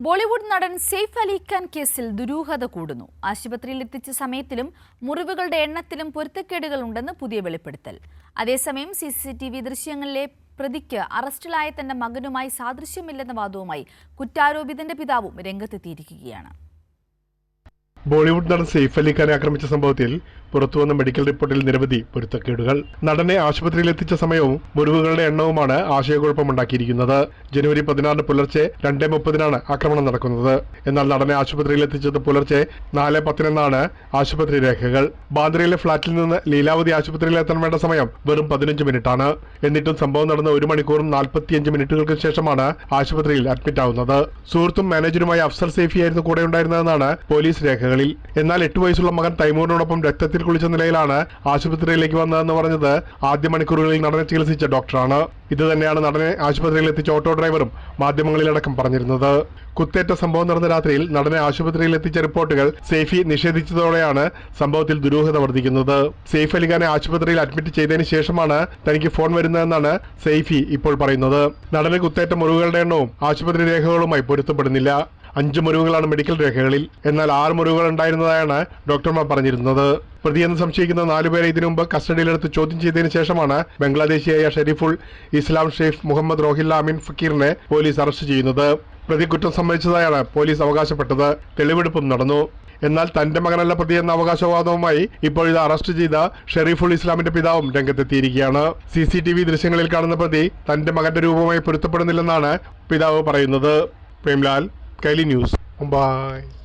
ബോളിവുഡ് നടൻ സെയ്ഫ് അലി ഖാൻ കേസിൽ ദുരൂഹത കൂടുന്നു. ആശുപത്രിയിൽ എത്തിച്ച സമയത്തിലും മുറിവുകളുടെ എണ്ണത്തിലും പൊരുത്തക്കേടുകൾ ഉണ്ടെന്ന് പുതിയ വെളിപ്പെടുത്തൽ. അതേസമയം സിസിടിവി ദൃശ്യങ്ങളിലെ പ്രതിക്ക് അറസ്റ്റിലായ തന്റെ മകനുമായി സാദൃശ്യമില്ലെന്ന വാദവുമായി കുറ്റാരോപിതന്റെ പിതാവും രംഗത്തെത്തിയിരിക്കുകയാണ്. ബോളിവുഡ് നടൻ സെയ്ഫ് അലി ഖാനെ ആക്രമിച്ച സംഭവത്തിൽ പുറത്തുവന്ന മെഡിക്കൽ റിപ്പോർട്ടിൽ നിരവധി പൊരുത്തക്കേടുകൾ. നടനെ ആശുപത്രിയിൽ എത്തിച്ച സമയവും മുറിവുകളുടെ എണ്ണവുമാണ് ആശയക്കുഴപ്പമുണ്ടാക്കിയിരിക്കുന്നത്. ജനുവരി 16 പുലർച്ചെ 2:30 ആക്രമണം നടക്കുന്നത്. എന്നാൽ നടനെ ആശുപത്രിയിൽ എത്തിച്ചത് പുലർച്ചെ 4:10 ആശുപത്രി രേഖകൾ. ബാന്ദ്രയിലെ ഫ്ളാറ്റിൽ നിന്ന് ലീലാവതി ആശുപത്രിയിൽ എത്താൻ വേണ്ട സമയം വെറും 15 മിനിറ്റാണ്. എന്നിട്ടും സംഭവം നടന്ന 1 മണിക്കൂറും 45 മിനിറ്റുകൾക്ക് ശേഷമാണ് ആശുപത്രിയിൽ അഡ്മിറ്റ് ആവുന്നത്. സുഹൃത്തും മാനേജറുമായ അഫ്സൽ സൈഫിയായിരുന്നു കൂടെ ഉണ്ടായിരുന്നതെന്നാണ് പോലീസ് രേഖകളിൽ. എന്നാൽ 8 വയസ്സുള്ള മകൻ തൈമൂറിനോടൊപ്പം രക്തത്തിൽ കുളിച്ച നിലയിലാണ് ആശുപത്രിയിലേക്ക് വന്നതെന്ന് പറഞ്ഞത് ആദ്യ മണിക്കൂറുകളിൽ നടനെ ചികിത്സിച്ച ഡോക്ടറാണ്. ഇത് തന്നെയാണ് നടനെ ആശുപത്രിയിൽ എത്തിച്ച ഓട്ടോ ഡ്രൈവറും മാധ്യമങ്ങളിലടക്കം പറഞ്ഞിരുന്നത്. കുത്തേറ്റ സംഭവം നടന്ന രാത്രിയിൽ നടനെ ആശുപത്രിയിൽ എത്തിച്ച റിപ്പോർട്ടുകൾ സെയ്ഫി നിഷേധിച്ചതോടെയാണ് സംഭവത്തിൽ ദുരൂഹത വർദ്ധിക്കുന്നത്. സെയ്ഫ് അലി ഖാനെ ആശുപത്രിയിൽ അഡ്മിറ്റ് ചെയ്തതിന് ശേഷമാണ് തനിക്ക് ഫോൺ വരുന്നതെന്നാണ് സെയ്ഫി ഇപ്പോൾ പറയുന്നത്. നടന് കുത്തേറ്റ മുറിവുകളുടെ എണ്ണവും ആശുപത്രി രേഖകളുമായി പൊരുത്തപ്പെടുന്നില്ല. 5 മുറിവുകളാണ് മെഡിക്കൽ രേഖകളിൽ. എന്നാൽ 6 മുറിവുകൾ ഉണ്ടായിരുന്നതായാണ് ഡോക്ടർമാർ പറഞ്ഞിരുന്നത്. പ്രതിയെന്ന് സംശയിക്കുന്ന 4 പേരെ ഇതിനു മുമ്പ് കസ്റ്റഡിയിലെടുത്ത് ചോദ്യം ചെയ്തതിനു ശേഷമാണ് ബംഗ്ലാദേശിയായ ഷെരീഫുൾ ഇസ്ലാം ഷെയ്ഫ് മുഹമ്മദ് റോഹില്ല അമീൻ ഫക്കീറിനെ പോലീസ് അറസ്റ്റ് ചെയ്യുന്നത്. പ്രതി കുറ്റം സമ്മതിച്ചതായാണ് പോലീസ് അവകാശപ്പെട്ടത്. തെളിവെടുപ്പും നടന്നു. എന്നാൽ തന്റെ മകനല്ല പ്രതിയെന്ന അവകാശവാദവുമായി ഇപ്പോഴിത് അറസ്റ്റ് ചെയ്ത ഷെരീഫുൾ ഇസ്ലാമിന്റെ പിതാവും രംഗത്തെത്തിയിരിക്കുകയാണ്. സിസിടിവി ദൃശ്യങ്ങളിൽ കാണുന്ന പ്രതി തന്റെ മകന്റെ രൂപവുമായി പൊരുത്തപ്പെടുന്നില്ലെന്നാണ് പിതാവ് പറയുന്നത്. പ്രേംലാൽ, കൈലി ന്യൂസ്, മുംബൈ.